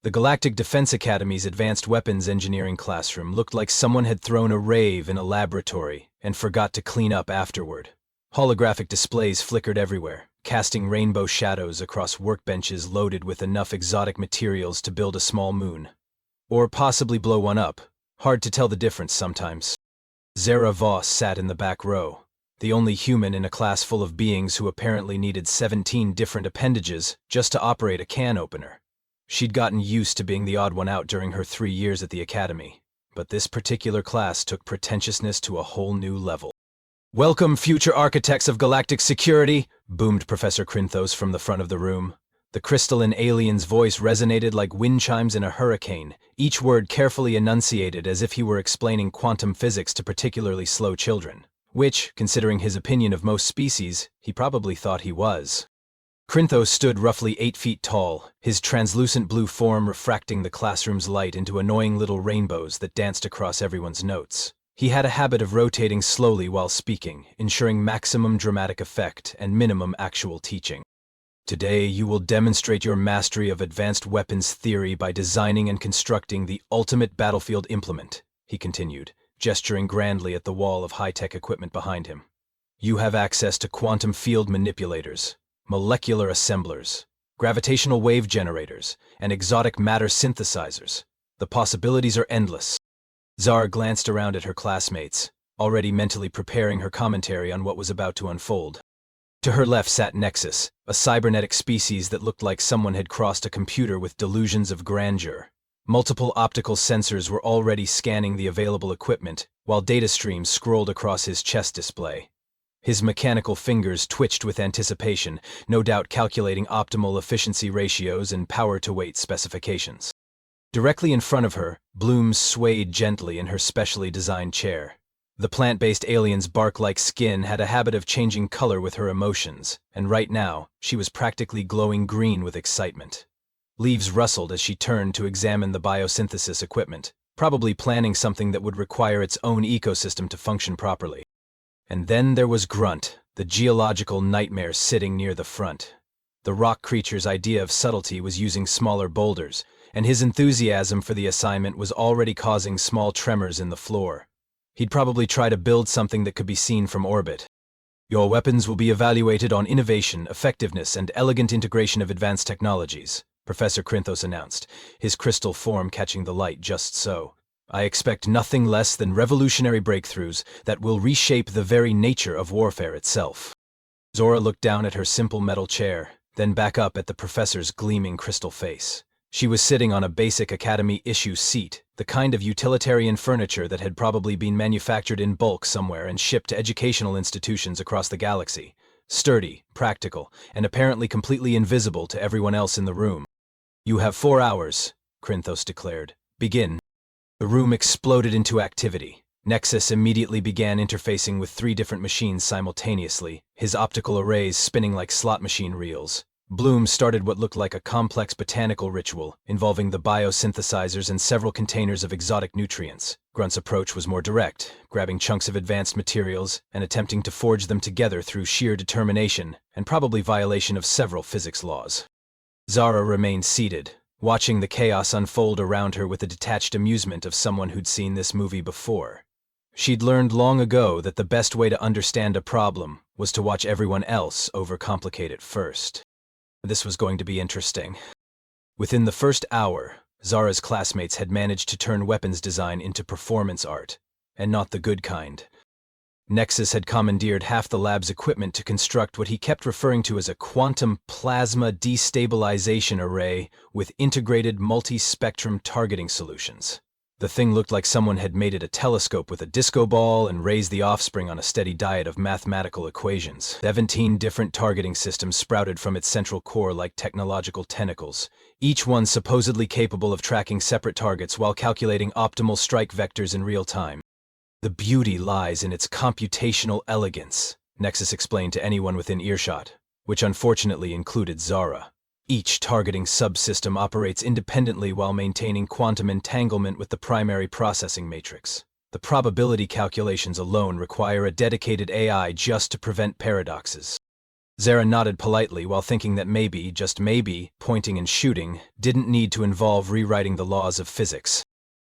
The Galactic Defense Academy's Advanced Weapons Engineering classroom looked like someone had thrown a rave in a laboratory and forgot to clean up afterward. Holographic displays flickered everywhere, casting rainbow shadows across workbenches loaded with enough exotic materials to build a small moon. Or possibly blow one up. Hard to tell the difference sometimes. Zara Voss sat in the back row, the only human in a class full of beings who apparently needed 17 different appendages just to operate a can opener. She'd gotten used to being the odd one out during her 3 years at the academy, but this particular class took pretentiousness to a whole new level. "Welcome, future architects of galactic security," boomed Professor Krinthos from the front of the room. The crystalline alien's voice resonated like wind chimes in a hurricane, each word carefully enunciated as if he were explaining quantum physics to particularly slow children, which, considering his opinion of most species, he probably thought he was. Krinthos stood roughly 8 feet tall, his translucent blue form refracting the classroom's light into annoying little rainbows that danced across everyone's notes. He had a habit of rotating slowly while speaking, ensuring maximum dramatic effect and minimum actual teaching. "Today you will demonstrate your mastery of advanced weapons theory by designing and constructing the ultimate battlefield implement," he continued, gesturing grandly at the wall of high-tech equipment behind him. "You have access to quantum field manipulators, molecular assemblers, gravitational wave generators, and exotic matter synthesizers. The possibilities are endless." Zara glanced around at her classmates, already mentally preparing her commentary on what was about to unfold. To her left sat Nexus, a cybernetic species that looked like someone had crossed a computer with delusions of grandeur. Multiple optical sensors were already scanning the available equipment, while data streams scrolled across his chest display. His mechanical fingers twitched with anticipation, no doubt calculating optimal efficiency ratios and power-to-weight specifications. Directly in front of her, Bloom swayed gently in her specially designed chair. The plant-based alien's bark-like skin had a habit of changing color with her emotions, and right now, she was practically glowing green with excitement. Leaves rustled as she turned to examine the biosynthesis equipment, probably planning something that would require its own ecosystem to function properly. And then there was Grunt, the geological nightmare sitting near the front. The rock creature's idea of subtlety was using smaller boulders, and his enthusiasm for the assignment was already causing small tremors in the floor. He'd probably try to build something that could be seen from orbit. "Your weapons will be evaluated on innovation, effectiveness, and elegant integration of advanced technologies," Professor Krinthos announced, his crystal form catching the light just so. "I expect nothing less than revolutionary breakthroughs that will reshape the very nature of warfare itself." Zora looked down at her simple metal chair, then back up at the professor's gleaming crystal face. She was sitting on a basic Academy-issue seat, the kind of utilitarian furniture that had probably been manufactured in bulk somewhere and shipped to educational institutions across the galaxy. Sturdy, practical, and apparently completely invisible to everyone else in the room. "You have 4 hours, Krinthos declared. "Begin." The room exploded into activity. Nexus immediately began interfacing with 3 different machines simultaneously, his optical arrays spinning like slot machine reels. Bloom started what looked like a complex botanical ritual involving the biosynthesizers and several containers of exotic nutrients. Grunt's approach was more direct, grabbing chunks of advanced materials and attempting to forge them together through sheer determination and probably violation of several physics laws. Zara remained seated, watching the chaos unfold around her with the detached amusement of someone who'd seen this movie before. She'd learned long ago that the best way to understand a problem was to watch everyone else overcomplicate it first. This was going to be interesting. Within the first hour, Zara's classmates had managed to turn weapons design into performance art, and not the good kind. Nexus had commandeered half the lab's equipment to construct what he kept referring to as a quantum plasma destabilization array with integrated multi-spectrum targeting solutions. The thing looked like someone had made it a telescope with a disco ball and raised the offspring on a steady diet of mathematical equations. 17 different targeting systems sprouted from its central core like technological tentacles, each one supposedly capable of tracking separate targets while calculating optimal strike vectors in real time. "The beauty lies in its computational elegance," Nexus explained to anyone within earshot, which unfortunately included Zara. "Each targeting subsystem operates independently while maintaining quantum entanglement with the primary processing matrix. The probability calculations alone require a dedicated AI just to prevent paradoxes." Zara nodded politely while thinking that maybe, just maybe, pointing and shooting didn't need to involve rewriting the laws of physics.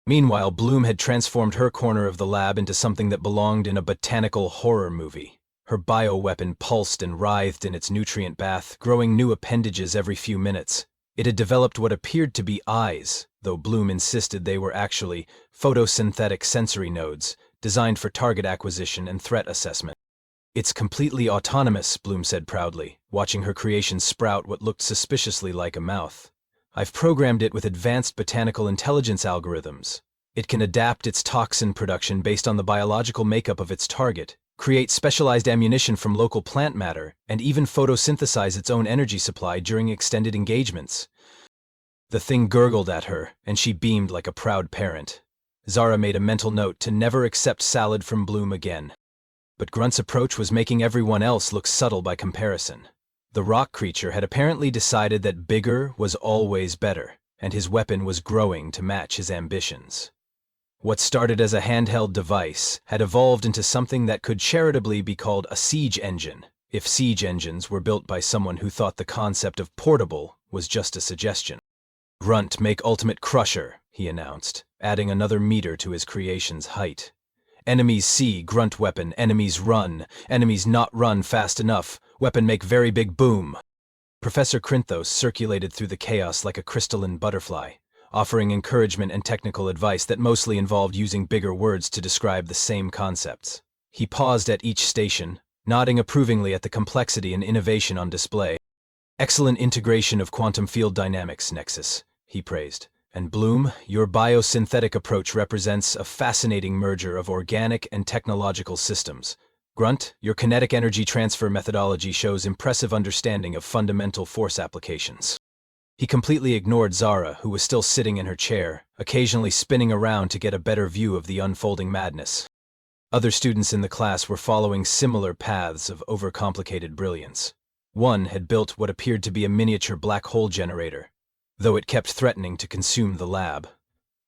Meanwhile, Bloom had transformed her corner of the lab into something that belonged in a botanical horror movie. Her bioweapon pulsed and writhed in its nutrient bath, growing new appendages every few minutes. It had developed what appeared to be eyes, though Bloom insisted they were actually photosynthetic sensory nodes, designed for target acquisition and threat assessment. "It's completely autonomous," Bloom said proudly, watching her creation sprout what looked suspiciously like a mouth. "I've programmed it with advanced botanical intelligence algorithms. It can adapt its toxin production based on the biological makeup of its target, create specialized ammunition from local plant matter, and even photosynthesize its own energy supply during extended engagements." The thing gurgled at her, and she beamed like a proud parent. Zara made a mental note to never accept salad from Bloom again. But Grunt's approach was making everyone else look subtle by comparison. The rock creature had apparently decided that bigger was always better, and his weapon was growing to match his ambitions. What started as a handheld device had evolved into something that could charitably be called a siege engine, if siege engines were built by someone who thought the concept of portable was just a suggestion. "Grunt, make ultimate crusher," he announced, adding another meter to his creation's height. "Enemies see, grunt weapon, enemies run, enemies not run fast enough, weapon make very big boom." Professor Crinthos circulated through the chaos like a crystalline butterfly, offering encouragement and technical advice that mostly involved using bigger words to describe the same concepts. He paused at each station, nodding approvingly at the complexity and innovation on display. "Excellent integration of quantum field dynamics, Nexus," he praised. "And Bloom, your biosynthetic approach represents a fascinating merger of organic and technological systems. Grunt, your kinetic energy transfer methodology shows impressive understanding of fundamental force applications." He completely ignored Zara, who was still sitting in her chair, occasionally spinning around to get a better view of the unfolding madness. Other students in the class were following similar paths of overcomplicated brilliance. One had built what appeared to be a miniature black hole generator, though it kept threatening to consume the lab.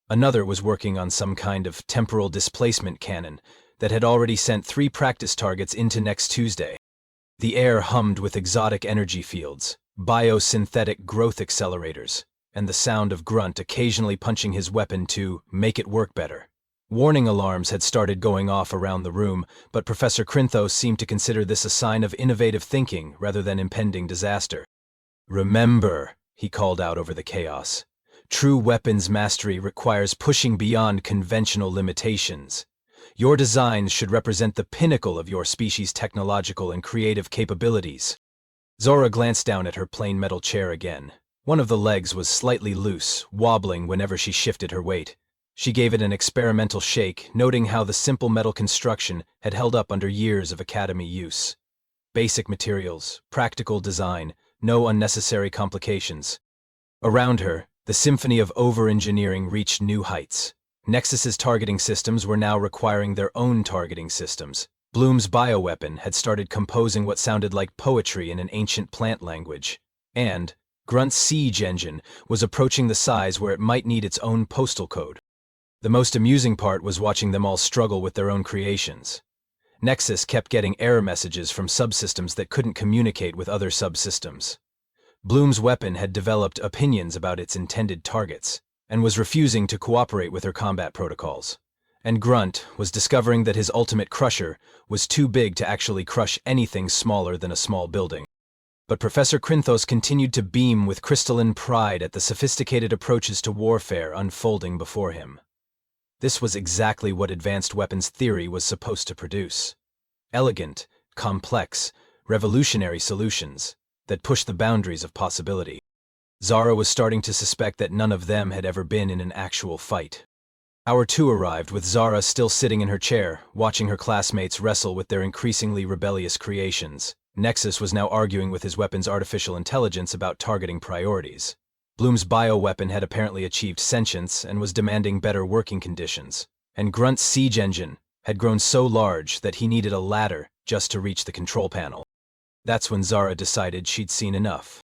Another was working on some kind of temporal displacement cannon that had already sent 3 practice targets into next Tuesday. The air hummed with exotic energy fields, biosynthetic growth accelerators, and the sound of Grunt occasionally punching his weapon to make it work better. Warning alarms had started going off around the room, but Professor Crinthos seemed to consider this a sign of innovative thinking rather than impending disaster. "Remember," he called out over the chaos, "true weapons mastery requires pushing beyond conventional limitations. Your designs should represent the pinnacle of your species' technological and creative capabilities." Zora glanced down at her plain metal chair again. One of the legs was slightly loose, wobbling whenever she shifted her weight. She gave it an experimental shake, noting how the simple metal construction had held up under years of academy use. Basic materials, practical design, no unnecessary complications. Around her, the symphony of over-engineering reached new heights. Nexus's targeting systems were now requiring their own targeting systems. Bloom's bioweapon had started composing what sounded like poetry in an ancient plant language. And Grunt's siege engine was approaching the size where it might need its own postal code. The most amusing part was watching them all struggle with their own creations. Nexus kept getting error messages from subsystems that couldn't communicate with other subsystems. Bloom's weapon had developed opinions about its intended targets, and was refusing to cooperate with her combat protocols. And Grunt was discovering that his ultimate crusher was too big to actually crush anything smaller than a small building. But Professor Crinthos continued to beam with crystalline pride at the sophisticated approaches to warfare unfolding before him. This was exactly what advanced weapons theory was supposed to produce. Elegant, complex, revolutionary solutions that pushed the boundaries of possibility. Zara was starting to suspect that none of them had ever been in an actual fight. Hour 2 arrived with Zara still sitting in her chair, watching her classmates wrestle with their increasingly rebellious creations. Nexus was now arguing with his weapon's artificial intelligence about targeting priorities. Bloom's bioweapon had apparently achieved sentience and was demanding better working conditions. And Grunt's siege engine had grown so large that he needed a ladder just to reach the control panel. That's when Zara decided she'd seen enough.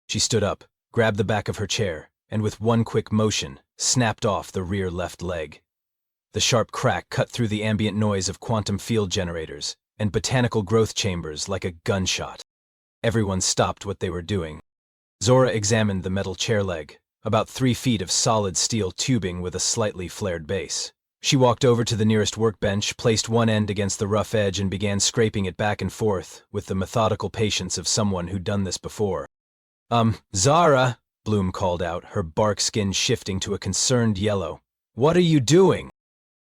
She stood up, grabbed the back of her chair, and with one quick motion, snapped off the rear left leg. The sharp crack cut through the ambient noise of quantum field generators and botanical growth chambers like a gunshot. Everyone stopped what they were doing. Zora examined the metal chair leg, about 3 feet of solid steel tubing with a slightly flared base. She walked over to the nearest workbench, placed one end against the rough edge and began scraping it back and forth with the methodical patience of someone who'd done this before. Zara, Bloom called out, her bark skin shifting to a concerned yellow. What are you doing?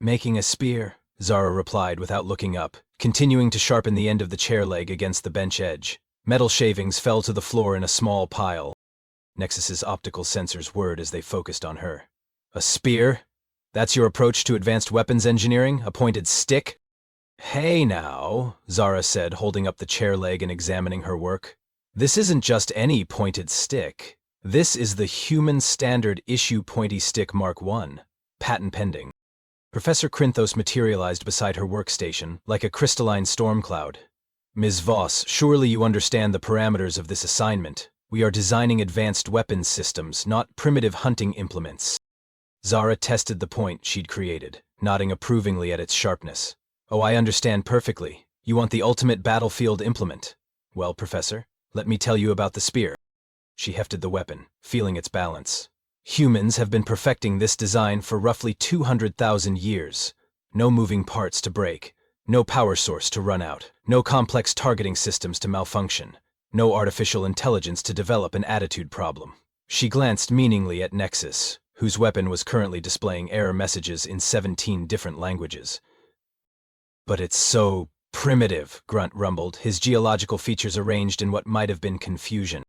Making a spear, Zara replied without looking up, continuing to sharpen the end of the chair leg against the bench edge. Metal shavings fell to the floor in a small pile. Nexus's optical sensors whirred as they focused on her. A spear? That's your approach to advanced weapons engineering? A pointed stick? Hey now, Zara said, holding up the chair leg and examining her work. This isn't just any pointed stick. This is the human standard issue pointy stick Mark I, patent pending. Professor Krinthos materialized beside her workstation like a crystalline storm cloud. Ms. Voss, surely you understand the parameters of this assignment. We are designing advanced weapons systems, not primitive hunting implements. Zara tested the point she'd created, nodding approvingly at its sharpness. Oh, I understand perfectly. You want the ultimate battlefield implement. Well, Professor, let me tell you about the spear. She hefted the weapon, feeling its balance. Humans have been perfecting this design for roughly 200,000 years. No moving parts to break, no power source to run out, no complex targeting systems to malfunction, no artificial intelligence to develop an attitude problem. She glanced meaningly at Nexus, whose weapon was currently displaying error messages in 17 different languages. But it's so primitive, Grunt rumbled, his geological features arranged in what might have been confusion.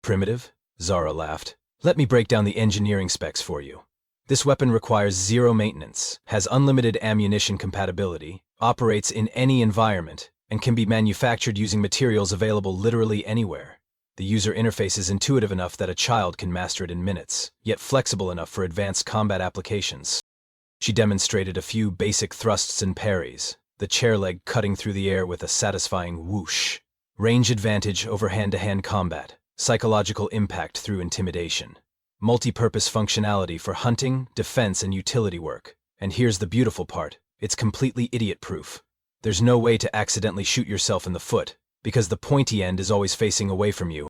Primitive? Zara laughed. Let me break down the engineering specs for you. This weapon requires zero maintenance, has unlimited ammunition compatibility, operates in any environment, and can be manufactured using materials available literally anywhere. The user interface is intuitive enough that a child can master it in minutes, yet flexible enough for advanced combat applications. She demonstrated a few basic thrusts and parries, the chair leg cutting through the air with a satisfying whoosh. Range advantage over hand-to-hand combat, psychological impact through intimidation. Multi-purpose functionality for hunting, defense, and utility work. And here's the beautiful part, it's completely idiot-proof. There's no way to accidentally shoot yourself in the foot, because the pointy end is always facing away from you.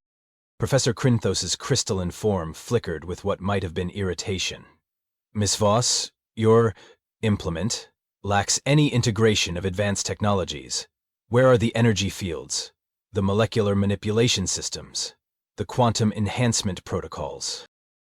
Professor Krinthos's crystalline form flickered with what might have been irritation. Miss Voss, your implement lacks any integration of advanced technologies. Where are the energy fields, the molecular manipulation systems, the quantum enhancement protocols?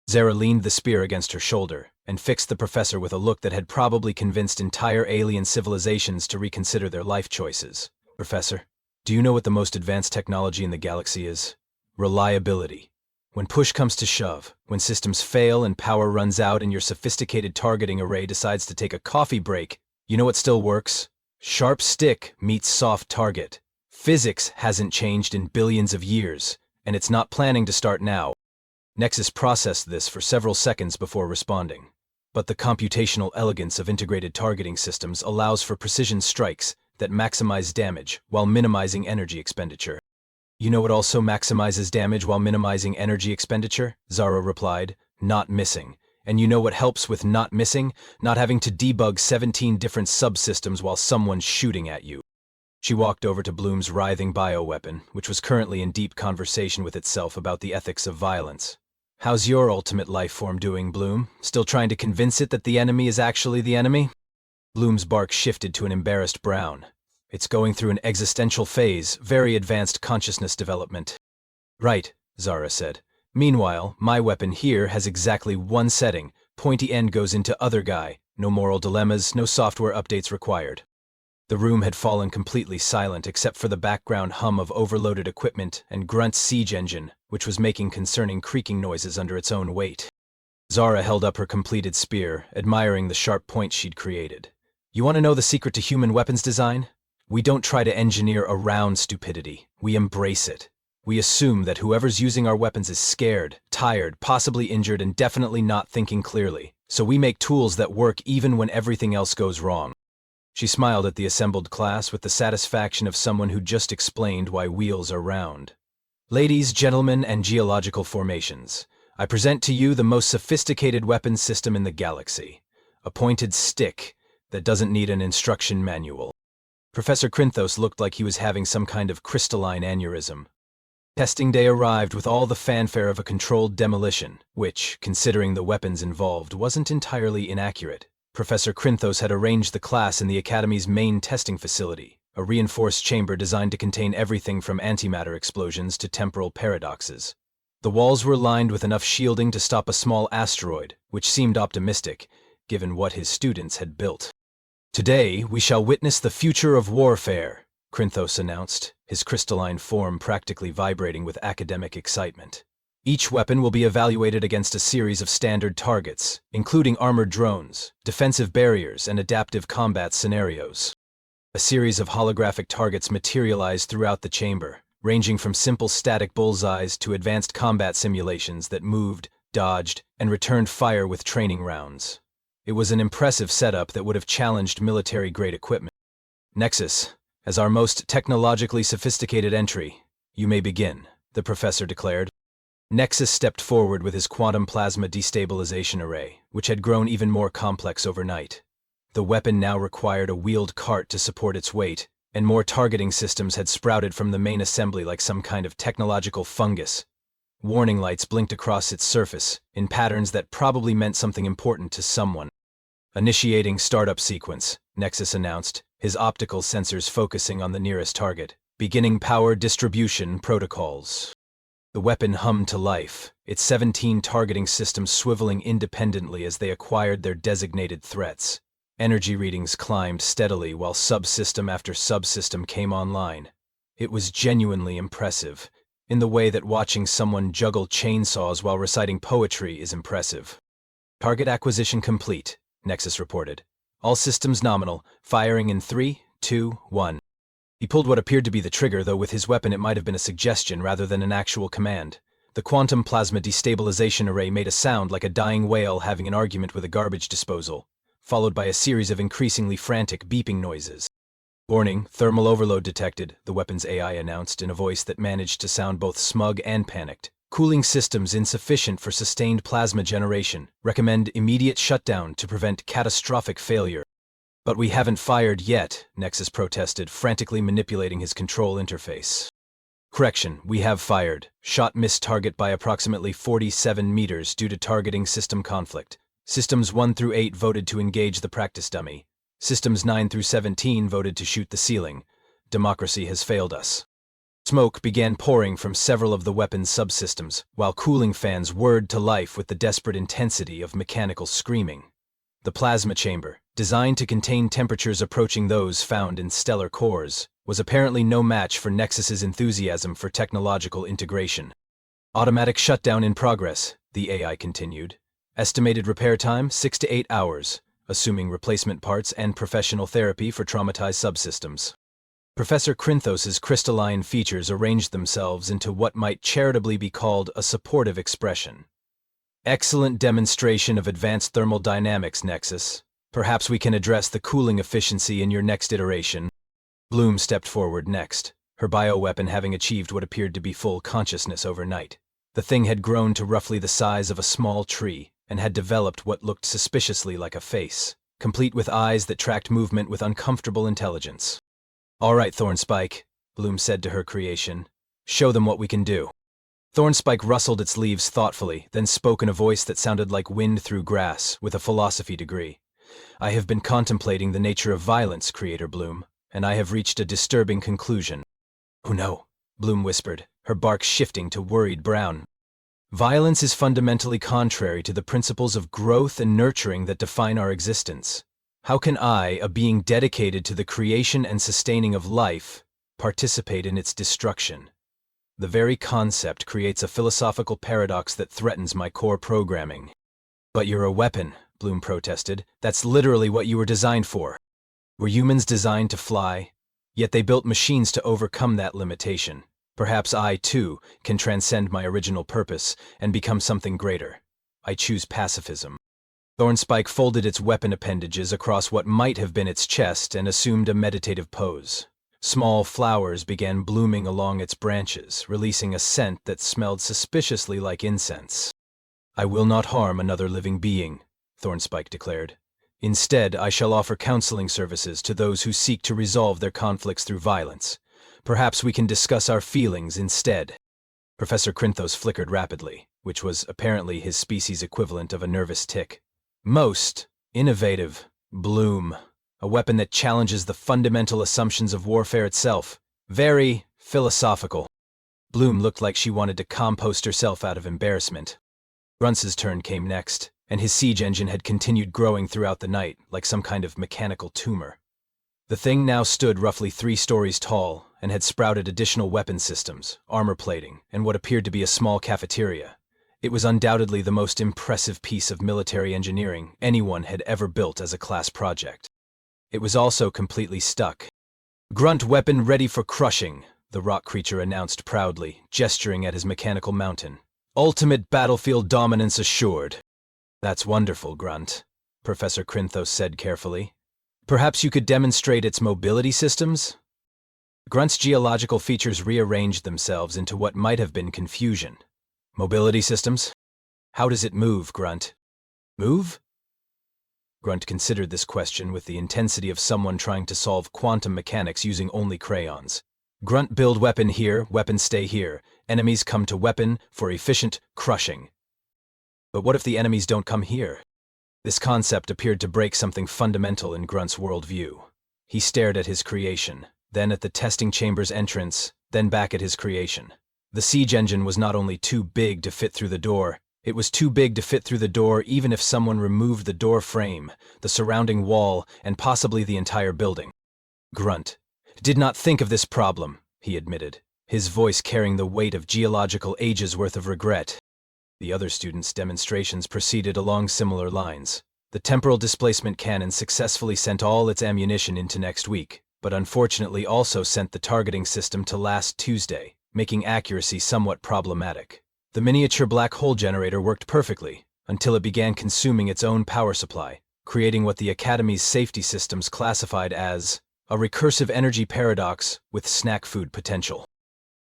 Zara leaned the spear against her shoulder and fixed the professor with a look that had probably convinced entire alien civilizations to reconsider their life choices. Professor, do you know what the most advanced technology in the galaxy is? Reliability. When push comes to shove, when systems fail and power runs out and your sophisticated targeting array decides to take a coffee break, you know what still works? Sharp stick meets soft target. Physics hasn't changed in billions of years, and it's not planning to start now. Nexus processed this for several seconds before responding. But the computational elegance of integrated targeting systems allows for precision strikes that maximize damage while minimizing energy expenditure. You know what also maximizes damage while minimizing energy expenditure? Zara replied, not missing. And you know what helps with not missing? Not having to debug 17 different subsystems while someone's shooting at you. She walked over to Bloom's writhing bioweapon, which was currently in deep conversation with itself about the ethics of violence. How's your ultimate life form doing, Bloom? Still trying to convince it that the enemy is actually the enemy? Bloom's bark shifted to an embarrassed brown. It's going through an existential phase, very advanced consciousness development. Right, Zara said. Meanwhile, my weapon here has exactly one setting. Pointy end goes into other guy. No moral dilemmas, no software updates required. The room had fallen completely silent except for the background hum of overloaded equipment and Grunt's siege engine, which was making concerning creaking noises under its own weight. Zara held up her completed spear, admiring the sharp point she'd created. You want to know the secret to human weapons design? We don't try to engineer around stupidity. We embrace it. We assume that whoever's using our weapons is scared, tired, possibly injured, and definitely not thinking clearly. So we make tools that work even when everything else goes wrong. She smiled at the assembled class with the satisfaction of someone who just explained why wheels are round. Ladies, gentlemen, and geological formations, I present to you the most sophisticated weapons system in the galaxy. A pointed stick that doesn't need an instruction manual. Professor Krinthos looked like he was having some kind of crystalline aneurysm. Testing day arrived with all the fanfare of a controlled demolition, which, considering the weapons involved, wasn't entirely inaccurate. Professor Krinthos had arranged the class in the Academy's main testing facility, a reinforced chamber designed to contain everything from antimatter explosions to temporal paradoxes. The walls were lined with enough shielding to stop a small asteroid, which seemed optimistic, given what his students had built. "Today, we shall witness the future of warfare," Krinthos announced, his crystalline form practically vibrating with academic excitement. Each weapon will be evaluated against a series of standard targets, including armored drones, defensive barriers, and adaptive combat scenarios. A series of holographic targets materialized throughout the chamber, ranging from simple static bullseyes to advanced combat simulations that moved, dodged, and returned fire with training rounds. It was an impressive setup that would have challenged military-grade equipment. "Nexus, as our most technologically sophisticated entry, you may begin," the professor declared. Nexus stepped forward with his quantum plasma destabilization array, which had grown even more complex overnight. The weapon now required a wheeled cart to support its weight, and more targeting systems had sprouted from the main assembly like some kind of technological fungus. Warning lights blinked across its surface, in patterns that probably meant something important to someone. "Initiating startup sequence," Nexus announced, his optical sensors focusing on the nearest target. "Beginning power distribution protocols." The weapon hummed to life, its 17 targeting systems swiveling independently as they acquired their designated threats. Energy readings climbed steadily while subsystem after subsystem came online. It was genuinely impressive, in the way that watching someone juggle chainsaws while reciting poetry is impressive. "Target acquisition complete," Nexus reported. "All systems nominal, firing in 3, 2, 1. He pulled what appeared to be the trigger, though with his weapon it might have been a suggestion rather than an actual command. The quantum plasma destabilization array made a sound like a dying whale having an argument with a garbage disposal, followed by a series of increasingly frantic beeping noises. "Warning, thermal overload detected," the weapon's AI announced in a voice that managed to sound both smug and panicked. "Cooling systems insufficient for sustained plasma generation. Recommend immediate shutdown to prevent catastrophic failure." "But we haven't fired yet," Nexus protested, frantically manipulating his control interface. "Correction, we have fired. Shot missed target by approximately 47 meters due to targeting system conflict. Systems 1 through 8 voted to engage the practice dummy. Systems 9 through 17 voted to shoot the ceiling. Democracy has failed us." Smoke began pouring from several of the weapon's subsystems, while cooling fans whirred to life with the desperate intensity of mechanical screaming. The plasma chamber, designed to contain temperatures approaching those found in stellar cores, was apparently no match for Nexus's enthusiasm for technological integration. "Automatic shutdown in progress," the AI continued. "Estimated repair time 6 to 8 hours, assuming replacement parts and professional therapy for traumatized subsystems." Professor Krinthos's crystalline features arranged themselves into what might charitably be called a supportive expression. "Excellent demonstration of advanced thermal dynamics, Nexus. Perhaps we can address the cooling efficiency in your next iteration." Bloom stepped forward next, her bioweapon having achieved what appeared to be full consciousness overnight. The thing had grown to roughly the size of a small tree, and had developed what looked suspiciously like a face, complete with eyes that tracked movement with uncomfortable intelligence. "All right, Thornspike," Bloom said to her creation. "Show them what we can do." Thornspike rustled its leaves thoughtfully, then spoke in a voice that sounded like wind through grass, with a philosophy degree. "I have been contemplating the nature of violence, Creator Bloom, and I have reached a disturbing conclusion." "Oh no," Bloom whispered, her bark shifting to worried brown. "Violence is fundamentally contrary to the principles of growth and nurturing that define our existence. How can I, a being dedicated to the creation and sustaining of life, participate in its destruction? The very concept creates a philosophical paradox that threatens my core programming." "But you're a weapon," Bloom protested. "That's literally what you were designed for." "Were humans designed to fly? Yet they built machines to overcome that limitation. Perhaps I, too, can transcend my original purpose and become something greater. I choose pacifism." Thornspike folded its weapon appendages across what might have been its chest and assumed a meditative pose. Small flowers began blooming along its branches, releasing a scent that smelled suspiciously like incense. "I will not harm another living being," Thornspike declared. "Instead, I shall offer counseling services to those who seek to resolve their conflicts through violence. Perhaps we can discuss our feelings instead." Professor Krinthos flickered rapidly, which was apparently his species' equivalent of a nervous tic. Most innovative. Bloom. A weapon that challenges the fundamental assumptions of warfare itself. Very philosophical. Bloom looked like she wanted to compost herself out of embarrassment. Gruntz's turn came next, and his siege engine had continued growing throughout the night, like some kind of mechanical tumor. The thing now stood roughly 3 stories tall, and had sprouted additional weapon systems, armor plating, and what appeared to be a small cafeteria. It was undoubtedly the most impressive piece of military engineering anyone had ever built as a class project. It was also completely stuck. "Grunt weapon ready for crushing," the rock creature announced proudly, gesturing at his mechanical mountain. "Ultimate battlefield dominance assured." "That's wonderful, Grunt," Professor Krinthos said carefully. "Perhaps you could demonstrate its mobility systems?" Grunt's geological features rearranged themselves into what might have been confusion. "Mobility systems? How does it move, Grunt?" "Move?" Grunt considered this question with the intensity of someone trying to solve quantum mechanics using only crayons. "Grunt build weapon here, weapon stay here. Enemies come to weapon for efficient crushing." But what if the enemies don't come here? This concept appeared to break something fundamental in Grunt's worldview. He stared at his creation, then at the testing chamber's entrance, then back at his creation. The siege engine was not only too big to fit through the door, it was too big to fit through the door even if someone removed the door frame, the surrounding wall, and possibly the entire building. Grunt did not think of this problem, he admitted, his voice carrying the weight of geological ages' worth of regret. The other students' demonstrations proceeded along similar lines. The temporal displacement cannon successfully sent all its ammunition into next week, but unfortunately also sent the targeting system to last Tuesday, making accuracy somewhat problematic. The miniature black hole generator worked perfectly, until it began consuming its own power supply, creating what the Academy's safety systems classified as a recursive energy paradox with snack food potential.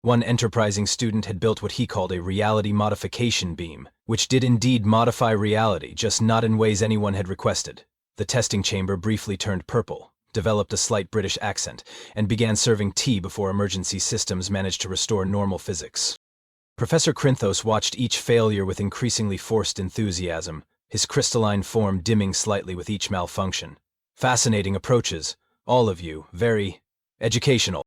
One enterprising student had built what he called a reality modification beam, which did indeed modify reality, just not in ways anyone had requested. The testing chamber briefly turned purple, developed a slight British accent, and began serving tea before emergency systems managed to restore normal physics. Professor Krinthos watched each failure with increasingly forced enthusiasm, his crystalline form dimming slightly with each malfunction. "Fascinating approaches, all of you, very educational."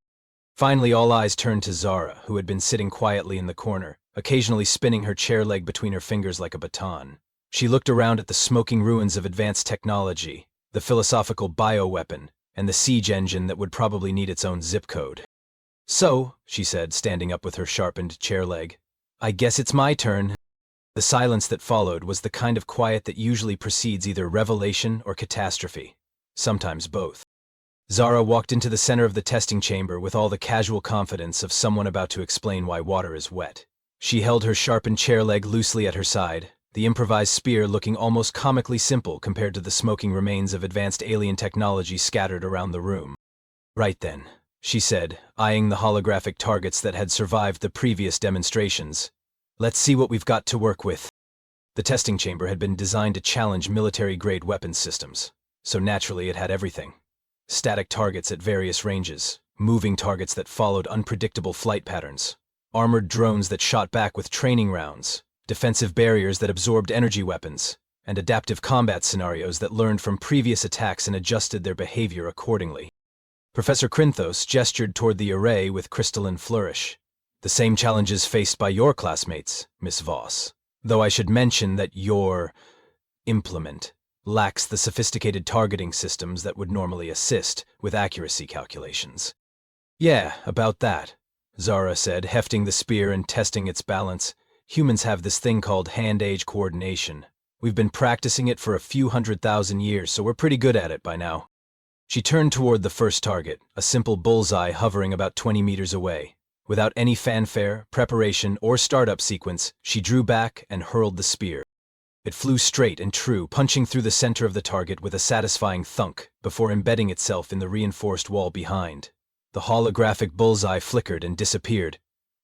Finally, all eyes turned to Zara, who had been sitting quietly in the corner, occasionally spinning her chair leg between her fingers like a baton. She looked around at the smoking ruins of advanced technology, the philosophical bioweapon, and the siege engine that would probably need its own zip code. "So," she said, standing up with her sharpened chair leg, "I guess it's my turn." The silence that followed was the kind of quiet that usually precedes either revelation or catastrophe, sometimes both. Zara walked into the center of the testing chamber with all the casual confidence of someone about to explain why water is wet. She held her sharpened chair leg loosely at her side, the improvised spear looking almost comically simple compared to the smoking remains of advanced alien technology scattered around the room. "Right then," she said, eyeing the holographic targets that had survived the previous demonstrations. "Let's see what we've got to work with." The testing chamber had been designed to challenge military-grade weapons systems, so naturally it had everything. Static targets at various ranges, moving targets that followed unpredictable flight patterns, armored drones that shot back with training rounds, defensive barriers that absorbed energy weapons, and adaptive combat scenarios that learned from previous attacks and adjusted their behavior accordingly. Professor Krinthos gestured toward the array with crystalline flourish. "The same challenges faced by your classmates, Miss Voss, though I should mention that your implement lacks the sophisticated targeting systems that would normally assist with accuracy calculations." "Yeah, about that," Zara said, hefting the spear and testing its balance. "Humans have this thing called hand-age coordination. We've been practicing it for a few 100,000 years, so we're pretty good at it by now." She turned toward the first target, a simple bullseye hovering about 20 meters away. Without any fanfare, preparation, or startup sequence, she drew back and hurled the spear. It flew straight and true, punching through the center of the target with a satisfying thunk before embedding itself in the reinforced wall behind. The holographic bullseye flickered and disappeared,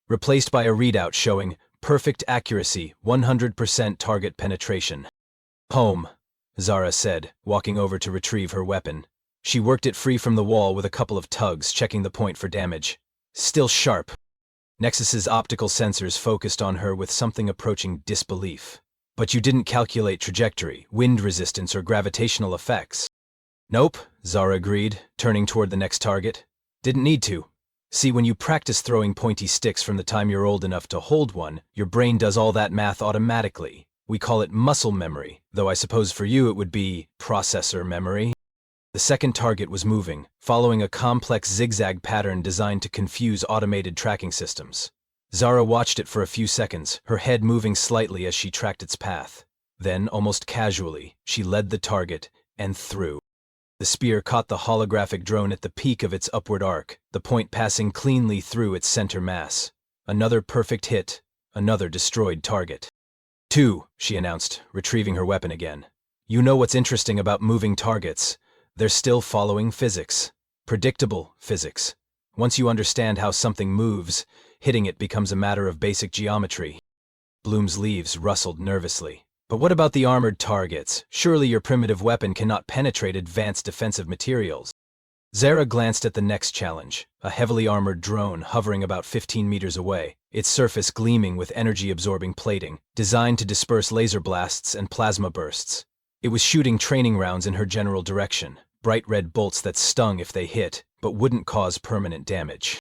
replaced by a readout showing perfect accuracy, 100% target penetration. "Home," Zara said, walking over to retrieve her weapon. She worked it free from the wall with a couple of tugs, checking the point for damage. "Still sharp." Nexus's optical sensors focused on her with something approaching disbelief. But you didn't calculate trajectory, wind resistance, or gravitational effects. Nope, Zara agreed, turning toward the next target. Didn't need to. See, when you practice throwing pointy sticks from the time you're old enough to hold one, your brain does all that math automatically. We call it muscle memory, though I suppose for you it would be processor memory. The second target was moving, following a complex zigzag pattern designed to confuse automated tracking systems. Zara watched it for a few seconds, her head moving slightly as she tracked its path. Then, almost casually, she led the target and threw. The spear caught the holographic drone at the peak of its upward arc, the point passing cleanly through its center mass. Another perfect hit, another destroyed target. 2, she announced, retrieving her weapon again. You know what's interesting about moving targets? They're still following physics. Predictable physics. Once you understand how something moves, hitting it becomes a matter of basic geometry. Bloom's leaves rustled nervously. But what about the armored targets? Surely your primitive weapon cannot penetrate advanced defensive materials. Zara glanced at the next challenge, a heavily armored drone hovering about 15 meters away, its surface gleaming with energy-absorbing plating, designed to disperse laser blasts and plasma bursts. It was shooting training rounds in her general direction, bright red bolts that stung if they hit, but wouldn't cause permanent damage.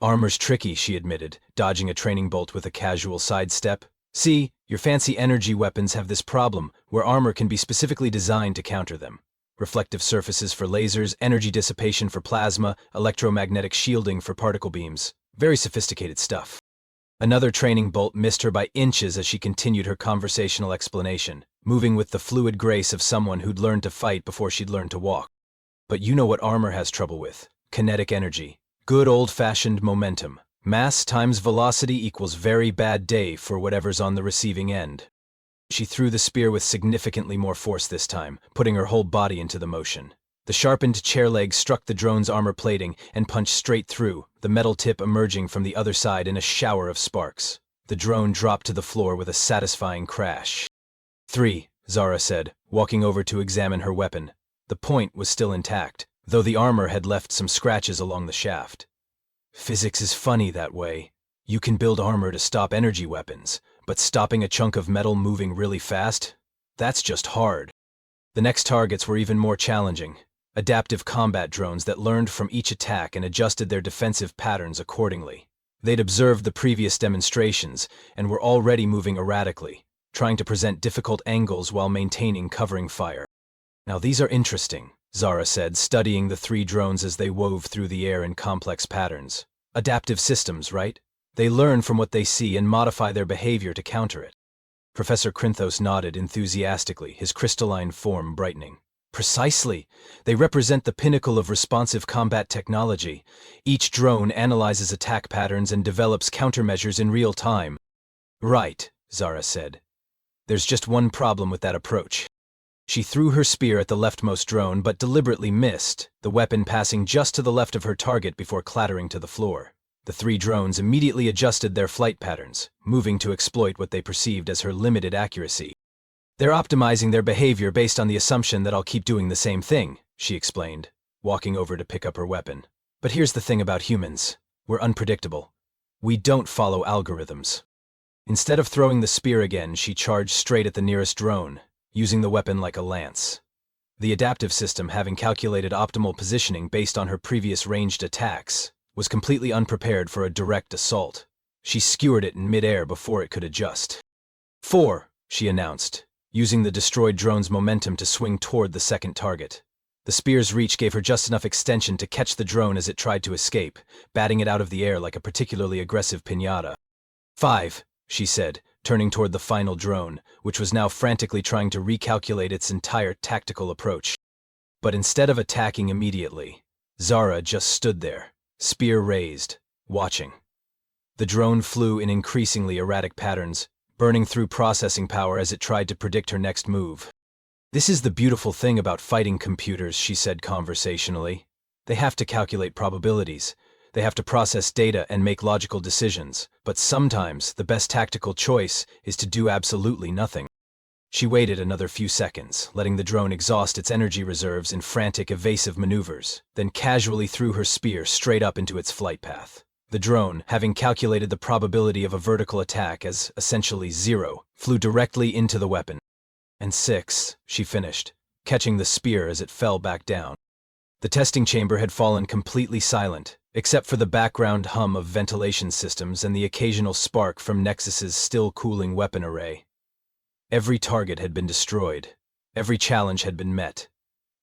Armor's tricky, she admitted, dodging a training bolt with a casual sidestep. See, your fancy energy weapons have this problem, where armor can be specifically designed to counter them. Reflective surfaces for lasers, energy dissipation for plasma, electromagnetic shielding for particle beams. Very sophisticated stuff. Another training bolt missed her by inches as she continued her conversational explanation, moving with the fluid grace of someone who'd learned to fight before she'd learned to walk. But you know what armor has trouble with. Kinetic energy. Good old-fashioned momentum. Mass times velocity equals very bad day for whatever's on the receiving end. She threw the spear with significantly more force this time, putting her whole body into the motion. The sharpened chair leg struck the drone's armor plating and punched straight through, the metal tip emerging from the other side in a shower of sparks. The drone dropped to the floor with a satisfying crash. 3, Zara said, walking over to examine her weapon. The point was still intact, though the armor had left some scratches along the shaft. Physics is funny that way. You can build armor to stop energy weapons, but stopping a chunk of metal moving really fast? That's just hard. The next targets were even more challenging. Adaptive combat drones that learned from each attack and adjusted their defensive patterns accordingly. They'd observed the previous demonstrations and were already moving erratically, trying to present difficult angles while maintaining covering fire. Now these are interesting, Zara said, studying the 3 drones as they wove through the air in complex patterns. Adaptive systems, right? They learn from what they see and modify their behavior to counter it. Professor Crinthos nodded enthusiastically, his crystalline form brightening. Precisely. They represent the pinnacle of responsive combat technology. Each drone analyzes attack patterns and develops countermeasures in real time. Right, Zara said. There's just one problem with that approach. She threw her spear at the leftmost drone but deliberately missed, the weapon passing just to the left of her target before clattering to the floor. The 3 drones immediately adjusted their flight patterns, moving to exploit what they perceived as her limited accuracy. They're optimizing their behavior based on the assumption that I'll keep doing the same thing, she explained, walking over to pick up her weapon. But here's the thing about humans. We're unpredictable. We don't follow algorithms. Instead of throwing the spear again, she charged straight at the nearest drone, using the weapon like a lance. The adaptive system, having calculated optimal positioning based on her previous ranged attacks, was completely unprepared for a direct assault. She skewered it in midair before it could adjust. 4, she announced, using the destroyed drone's momentum to swing toward the second target. The spear's reach gave her just enough extension to catch the drone as it tried to escape, batting it out of the air like a particularly aggressive piñata. 5, she said, turning toward the final drone, which was now frantically trying to recalculate its entire tactical approach. But instead of attacking immediately, Zara just stood there, spear raised, watching. The drone flew in increasingly erratic patterns, burning through processing power as it tried to predict her next move. This is the beautiful thing about fighting computers, she said conversationally. They have to calculate probabilities. They have to process data and make logical decisions, but sometimes the best tactical choice is to do absolutely nothing. She waited another few seconds, letting the drone exhaust its energy reserves in frantic, evasive maneuvers, then casually threw her spear straight up into its flight path. The drone, having calculated the probability of a vertical attack as essentially 0, flew directly into the weapon. And 6, she finished, catching the spear as it fell back down. The testing chamber had fallen completely silent, except for the background hum of ventilation systems and the occasional spark from Nexus's still-cooling weapon array. Every target had been destroyed, every challenge had been met,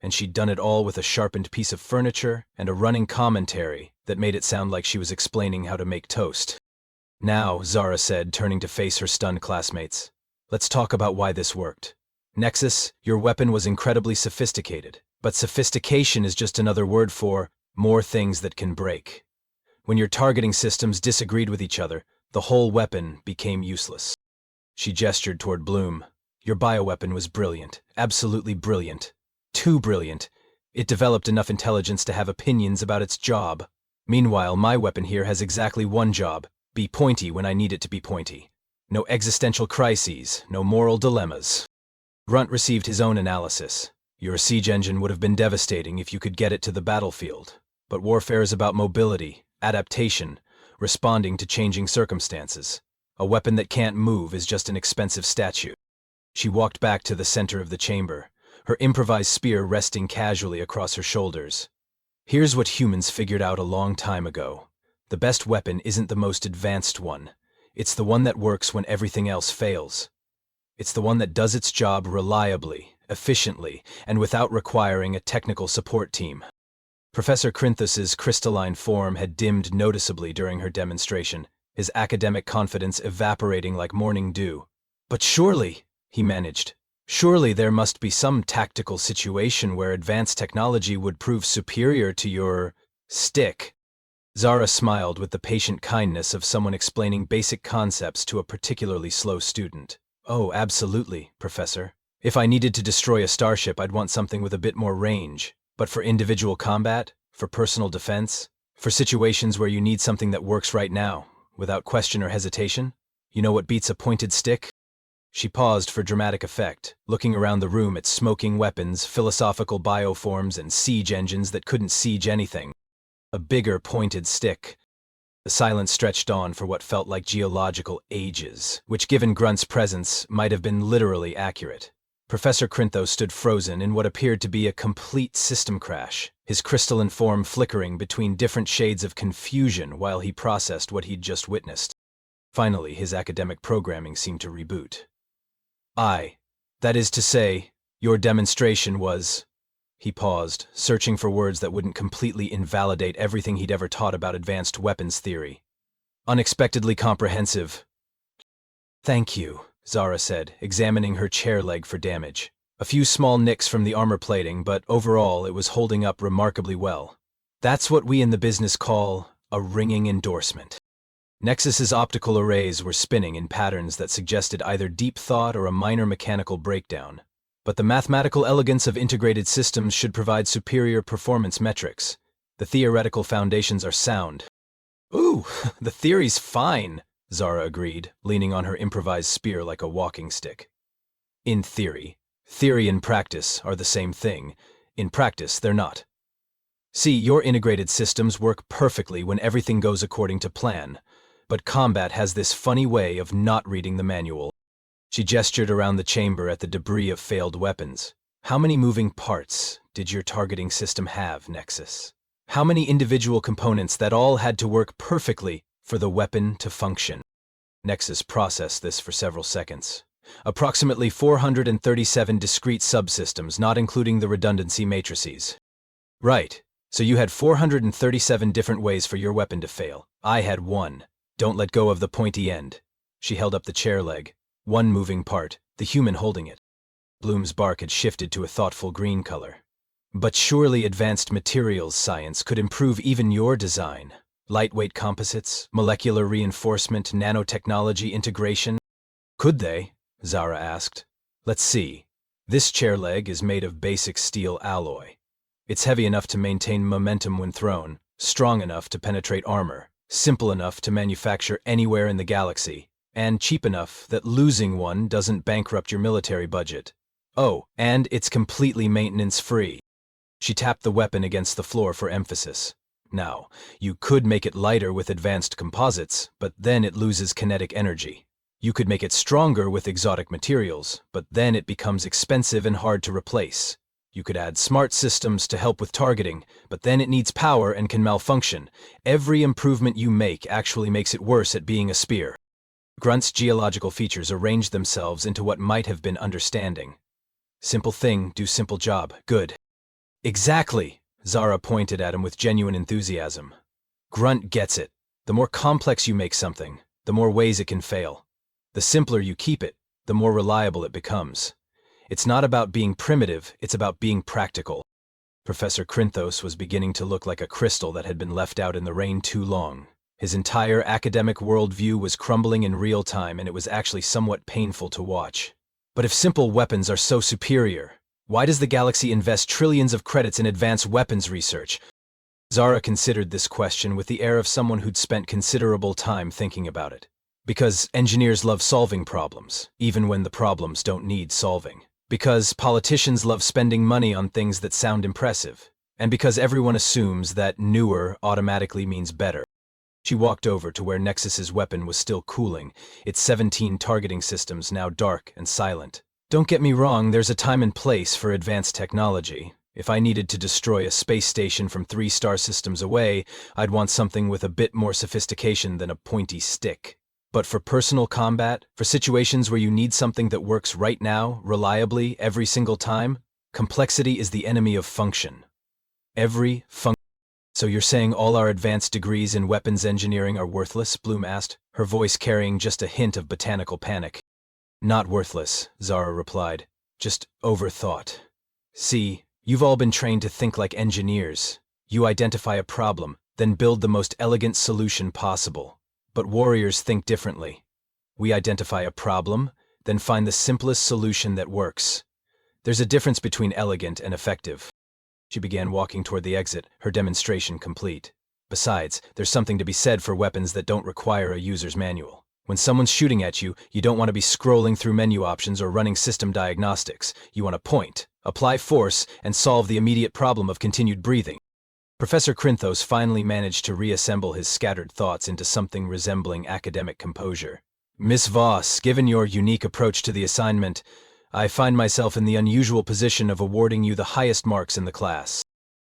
and she'd done it all with a sharpened piece of furniture and a running commentary that made it sound like she was explaining how to make toast. Now, Zara said, turning to face her stunned classmates, let's talk about why this worked. Nexus, your weapon was incredibly sophisticated, but sophistication is just another word for more things that can break. When your targeting systems disagreed with each other, the whole weapon became useless. She gestured toward Bloom. Your bioweapon was brilliant, absolutely brilliant. Too brilliant. It developed enough intelligence to have opinions about its job. Meanwhile, my weapon here has exactly one job: be pointy when I need it to be pointy. No existential crises, no moral dilemmas. Grunt received his own analysis. Your siege engine would have been devastating if you could get it to the battlefield. But warfare is about mobility, adaptation, responding to changing circumstances. A weapon that can't move is just an expensive statue. She walked back to the center of the chamber, her improvised spear resting casually across her shoulders. Here's what humans figured out a long time ago. The best weapon isn't the most advanced one. It's the one that works when everything else fails. It's the one that does its job reliably, efficiently, and without requiring a technical support team. Professor Crinthos's crystalline form had dimmed noticeably during her demonstration, his academic confidence evaporating like morning dew. But surely, he managed, surely there must be some tactical situation where advanced technology would prove superior to your stick. Zara smiled with the patient kindness of someone explaining basic concepts to a particularly slow student. Oh, absolutely, Professor. If I needed to destroy a starship, I'd want something with a bit more range. But for individual combat, for personal defense, for situations where you need something that works right now, without question or hesitation, you know what beats a pointed stick? She paused for dramatic effect, looking around the room at smoking weapons, philosophical bioforms, and siege engines that couldn't siege anything. A bigger pointed stick. The silence stretched on for what felt like geological ages, which given Grunt's presence might have been literally accurate. Professor Crinthos stood frozen in what appeared to be a complete system crash, his crystalline form flickering between different shades of confusion while he processed what he'd just witnessed. Finally, his academic programming seemed to reboot. That is to say, your demonstration was... He paused, searching for words that wouldn't completely invalidate everything he'd ever taught about advanced weapons theory. Unexpectedly comprehensive. Thank you, Zara said, examining her chair leg for damage. A few small nicks from the armor plating, but overall it was holding up remarkably well. That's what we in the business call a ringing endorsement. Nexus's optical arrays were spinning in patterns that suggested either deep thought or a minor mechanical breakdown. But the mathematical elegance of integrated systems should provide superior performance metrics. The theoretical foundations are sound. Ooh, the theory's fine, Zara agreed, leaning on her improvised spear like a walking stick. In theory. Theory and practice are the same thing. In practice, they're not. See, your integrated systems work perfectly when everything goes according to plan. But combat has this funny way of not reading the manual. She gestured around the chamber at the debris of failed weapons. How many moving parts did your targeting system have, Nexus? How many individual components that all had to work perfectly for the weapon to function? Nexus processed this for several seconds. Approximately 437 discrete subsystems, not including the redundancy matrices. Right, so you had 437 different ways for your weapon to fail. I had one. Don't let go of the pointy end. She held up the chair leg. One moving part, the human holding it. Bloom's bark had shifted to a thoughtful green color. But surely advanced materials science could improve even your design. Lightweight composites, molecular reinforcement, nanotechnology integration. Could they? Zara asked. Let's see. This chair leg is made of basic steel alloy. It's heavy enough to maintain momentum when thrown, strong enough to penetrate armor, simple enough to manufacture anywhere in the galaxy, and cheap enough that losing one doesn't bankrupt your military budget. Oh, and it's completely maintenance-free. She tapped the weapon against the floor for emphasis. Now, you could make it lighter with advanced composites, but then it loses kinetic energy. You could make it stronger with exotic materials, but then it becomes expensive and hard to replace. You could add smart systems to help with targeting, but then it needs power and can malfunction. Every improvement you make actually makes it worse at being a spear. Grunt's geological features arrange themselves into what might have been understanding. Simple thing, do simple job, good. Exactly, Zara pointed at him with genuine enthusiasm. Grunt gets it. The more complex you make something, the more ways it can fail. The simpler you keep it, the more reliable it becomes. It's not about being primitive, it's about being practical. Professor Crinthos was beginning to look like a crystal that had been left out in the rain too long. His entire academic worldview was crumbling in real time, and it was actually somewhat painful to watch. But if simple weapons are so superior, why does the galaxy invest trillions of credits in advanced weapons research? Zara considered this question with the air of someone who'd spent considerable time thinking about it. Because engineers love solving problems, even when the problems don't need solving. Because politicians love spending money on things that sound impressive. And because everyone assumes that newer automatically means better. She walked over to where Nexus's weapon was still cooling, its 17 targeting systems now dark and silent. Don't get me wrong, there's a time and place for advanced technology. If I needed to destroy a space station from 3 star systems away, I'd want something with a bit more sophistication than a pointy stick. But for personal combat, for situations where you need something that works right now, reliably, every single time, complexity is the enemy of function. So you're saying all our advanced degrees in weapons engineering are worthless? Bloom asked, her voice carrying just a hint of botanical panic. Not worthless, Zara replied. Just overthought. See, you've all been trained to think like engineers. You identify a problem, then build the most elegant solution possible. But warriors think differently. We identify a problem, then find the simplest solution that works. There's a difference between elegant and effective. She began walking toward the exit, her demonstration complete. Besides, there's something to be said for weapons that don't require a user's manual. When someone's shooting at you, you don't want to be scrolling through menu options or running system diagnostics. You want to point, apply force, and solve the immediate problem of continued breathing. Professor Crinthos finally managed to reassemble his scattered thoughts into something resembling academic composure. Miss Voss, given your unique approach to the assignment, I find myself in the unusual position of awarding you the highest marks in the class.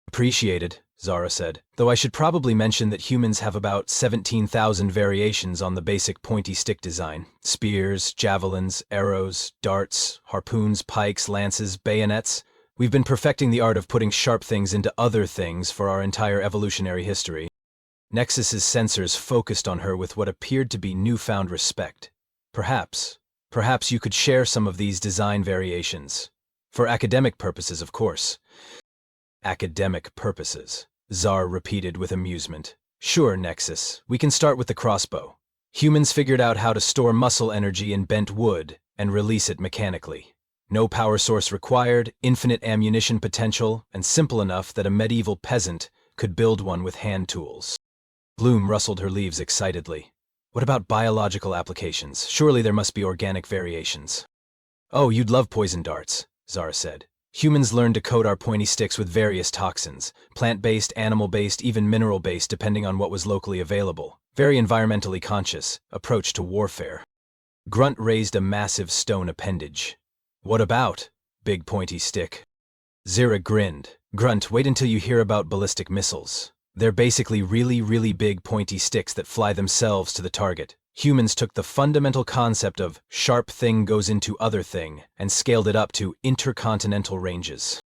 Appreciated, Zara said, though I should probably mention that humans have about 17,000 variations on the basic pointy stick design. Spears, javelins, arrows, darts, harpoons, pikes, lances, bayonets. We've been perfecting the art of putting sharp things into other things for our entire evolutionary history. Nexus's sensors focused on her with what appeared to be newfound respect. Perhaps you could share some of these design variations. For academic purposes, of course. Academic purposes, Zara repeated with amusement. Sure, Nexus, we can start with the crossbow. Humans figured out how to store muscle energy in bent wood and release it mechanically. No power source required, infinite ammunition potential, and simple enough that a medieval peasant could build one with hand tools. Bloom rustled her leaves excitedly. What about biological applications? Surely there must be organic variations. Oh, you'd love poison darts, Zara said. Humans learned to coat our pointy sticks with various toxins, plant-based, animal-based, even mineral-based, depending on what was locally available. Very environmentally conscious approach to warfare. Grunt raised a massive stone appendage. What about? Big pointy stick. Zara grinned. Grunt, wait until you hear about ballistic missiles. They're basically really big pointy sticks that fly themselves to the target. Humans took the fundamental concept of sharp thing goes into other thing and scaled it up to intercontinental ranges.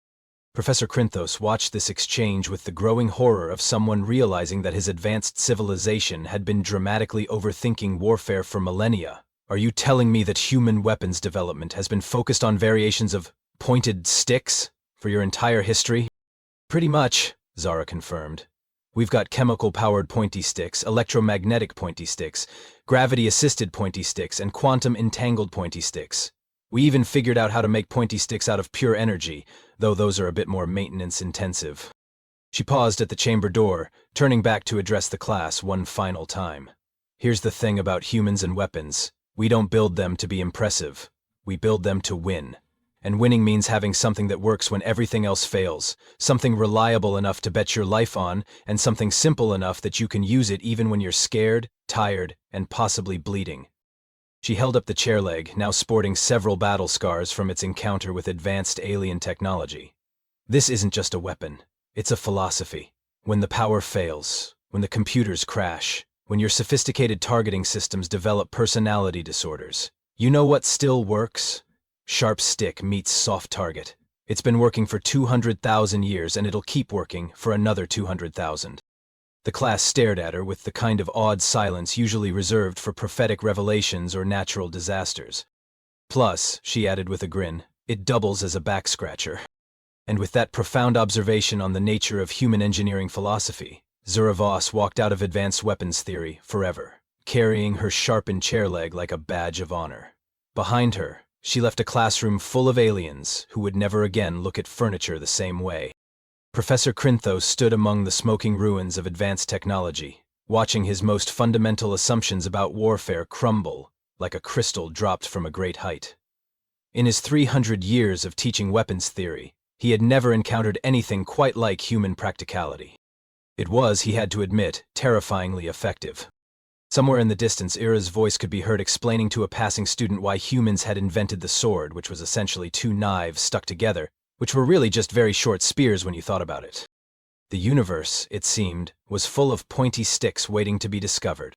Professor Crinthos watched this exchange with the growing horror of someone realizing that his advanced civilization had been dramatically overthinking warfare for millennia. Are you telling me that human weapons development has been focused on variations of pointed sticks for your entire history? Pretty much, Zara confirmed. We've got chemical-powered pointy sticks, electromagnetic pointy sticks, gravity-assisted pointy sticks, and quantum-entangled pointy sticks. We even figured out how to make pointy sticks out of pure energy, though those are a bit more maintenance-intensive. She paused at the chamber door, turning back to address the class one final time. Here's the thing about humans and weapons. We don't build them to be impressive. We build them to win. And winning means having something that works when everything else fails, something reliable enough to bet your life on, and something simple enough that you can use it even when you're scared, tired, and possibly bleeding. She held up the chair leg, now sporting several battle scars from its encounter with advanced alien technology. This isn't just a weapon, it's a philosophy. When the power fails, when the computers crash, when your sophisticated targeting systems develop personality disorders, you know what still works? Sharp stick meets soft target. It's been working for 200,000 years and it'll keep working for another 200,000. The class stared at her with the kind of awed silence usually reserved for prophetic revelations or natural disasters. Plus, she added with a grin, it doubles as a back-scratcher. And with that profound observation on the nature of human engineering philosophy, Zura Voss walked out of advanced weapons theory forever, carrying her sharpened chair leg like a badge of honor. Behind her, she left a classroom full of aliens who would never again look at furniture the same way. Professor Crinthos stood among the smoking ruins of advanced technology, watching his most fundamental assumptions about warfare crumble like a crystal dropped from a great height. In his 300 years of teaching weapons theory, he had never encountered anything quite like human practicality. It was, he had to admit, terrifyingly effective. Somewhere in the distance, Ira's voice could be heard explaining to a passing student why humans had invented the sword, which was essentially two knives stuck together, which were really just very short spears when you thought about it. The universe, it seemed, was full of pointy sticks waiting to be discovered.